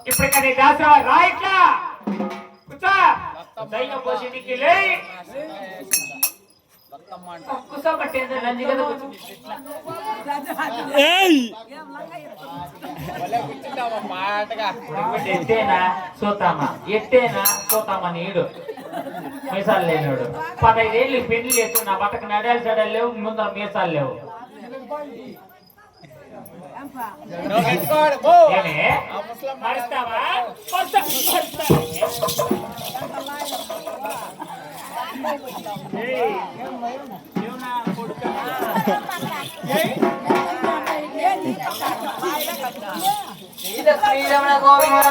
ఇప్పుడు కానీ దాసరా రా ఇట్లా కూర్చో దయ్యం పోసి నీకు లే కూర్చోబట్టేంద్ర నంది కదా ఎత్తేనా సోతామా నీడు మీసాలు లేనివాడు 15 ఏళ్ళు పెళ్లి చేస్తున్నా బట్టకు నడాలి సడాలు లేవు ముందర మీసాలు లేవు శ్రీరమణ గోవింద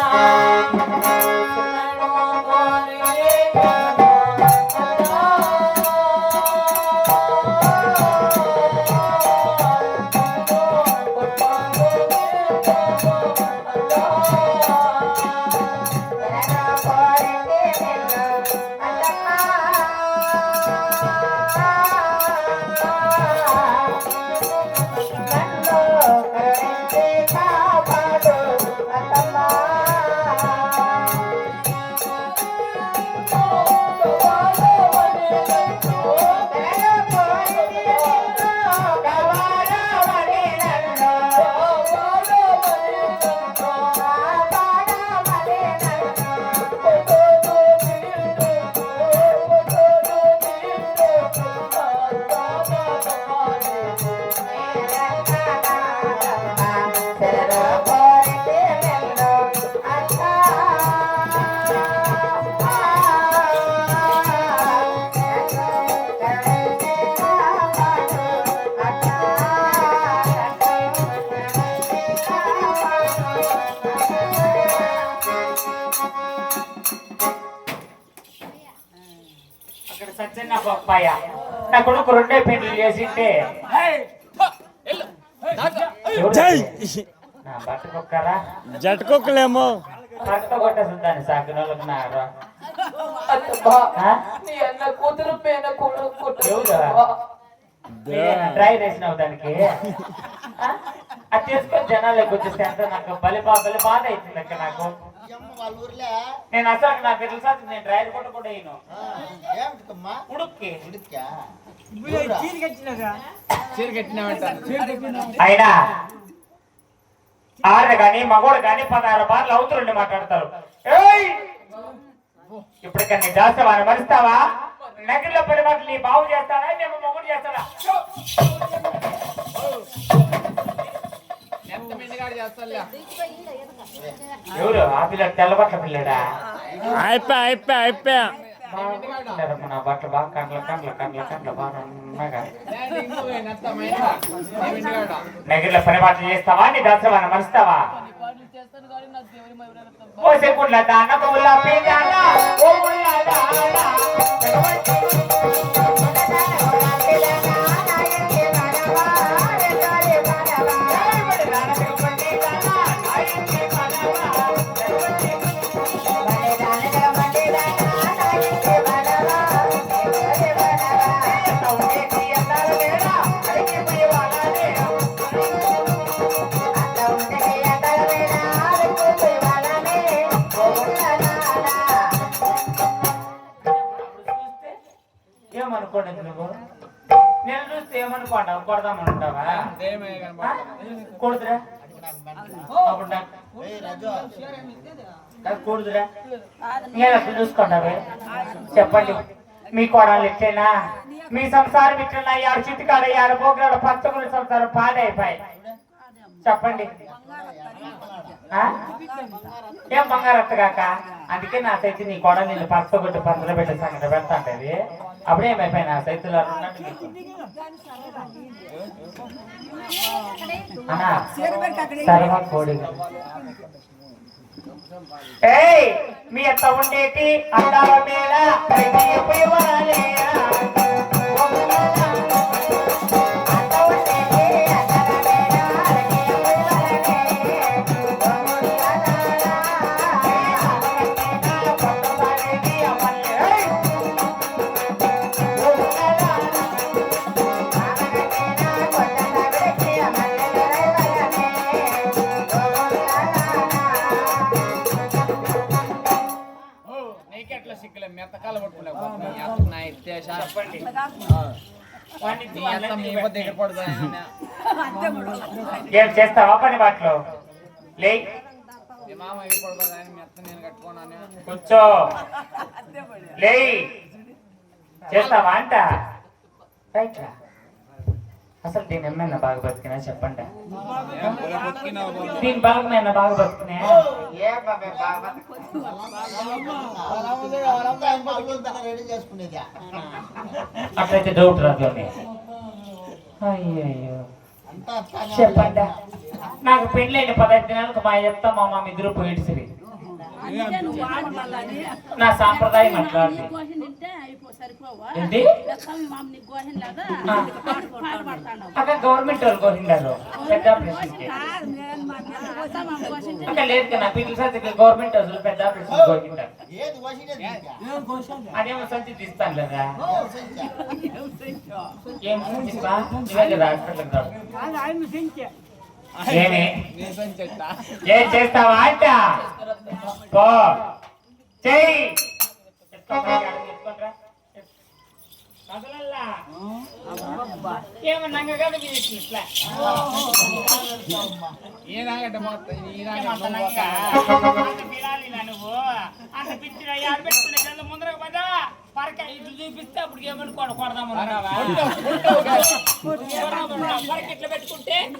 సత్యన్న పప్పాయ నా కొడుకు 2 పెళ్లి చేసింటే బట్టకొక్కరా జట్టుకోకలేమో భర్త కొట్టేస్తుందని సాకినోళ్ళకి నారా ట్రై చేసినావు దానికి అది చేసుకొని జనాలకు వచ్చేస్తే అంత నాకు బలి బాధ అవుతుంది అక్క నాకు నేను అసలు నాకు తెలుసా నేను డ్రైవర్ కొట్టకుండా ఉడుక్కి అయినా ఆడది కానీ మగోడు కానీ 16 బార్లు అవుతురుండి మాట్లాడతారు ఇప్పటికన్నా చేస్తావా మరుస్తావా నగరంలో పడి మాటలు నీ బాగు చేస్తాడా మేము మొగుడు చేస్తాడా ఎవరు ఆ పిల్ల తెల్లబట్ల పిల్లడా అయిపోయా నా బట్టలు బాగా కండ్ల బాగా నగరంలో పని మాటలు చేస్తావా నీ దసరా మరుస్తావా ఓసే పుల్ల దాన పుల్ల పేదాన ఓ పుల్ల దాన ఏమనుకోండి నువ్వు నేను చూస్తే ఏమనుకోంటావు కొడదామనుకుంటావా కొడుతురా కూడుదురా నేను అసలు చూసుకుంటావే చెప్పండి మీ కోడలు ఇచ్చేనా మీ సంసారం ఇట్లా 6 చితికాడ 6 పోగ్రాడు పచ్చగుడి సంసారం పాడైపోయి చెప్పండి ఏం బంగారత్తగాక అందుకే నా సైతు నీ కోడలు నిన్ను పచ్చగొట్టు పందులు పెట్టే సంగతి పెడతా అంటది అప్పుడేమైపోయి నా సైతులు సర్వ కోడి మీ అత్త ఉండేటి అందాల మేళ చెప్పండి ఏం చేస్తావా పని బాటలో లే కూర్చో లే చేస్తావా అంట రైట్ రా అసలు దీని ఏమైనా బాగా బతికినా చెప్పండి దీని బాగా బాగా బతుకునే అట్లయితే డౌట్ రాదు అయ్యో చెప్పండి నాకు పెళ్ళైన 15 దినాలకు మా చెప్తా మా మామ ఇద్దరు పోయిడ్సిరి నా సాంప్రదాయం అట్లాంటి అక్కడ గవర్నమెంట్ వాళ్ళు కోసిండారు పెద్ద ఆపరేషన్కి అక్కడ లేదు కదా పిల్లల సార్ గవర్నమెంట్ వాళ్ళు పెద్ద ఆపరేషన్ కోసిండారు అదేమో సంచి తీస్తాను లేదా ఏం సంచిపా ఇవే కదా హాస్పిటల్కి ఏమి ఏం చేస్తావా అంట పో చెయ్యి ఏమన్నా నువ్వు అంత పిచ్చి పెట్టుకునే ముందర పదా పరక ఇట్లు చూపిస్తే అప్పుడు ఏమనుకోండి కొడదాము పరక ఇట్లా పెట్టుకుంటే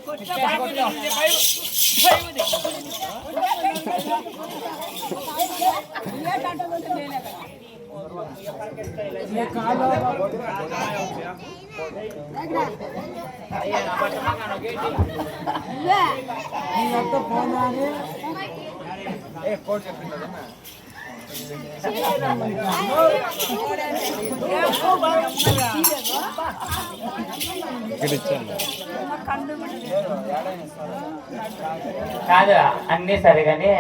కాదు అన్నీ సరే కానీ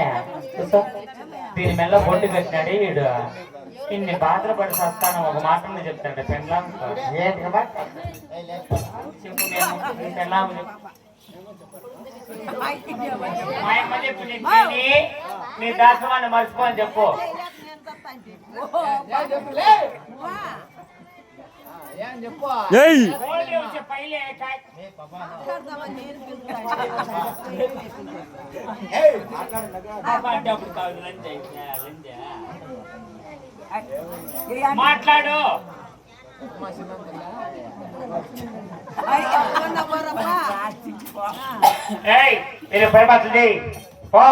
దీని మెల్ల బొట్టు పెట్టినాడు వీడు ఇన్ని బాధలు పడి వస్తాను ఒక మాటను చెప్తాడు పెళ్ళాం చెప్పు పెళ్ళాము మా అమ్మ చెప్పు నీ దాసమాన్ని మర్చిపో అని చెప్పు మాట్లాడు పై బాత్లు పో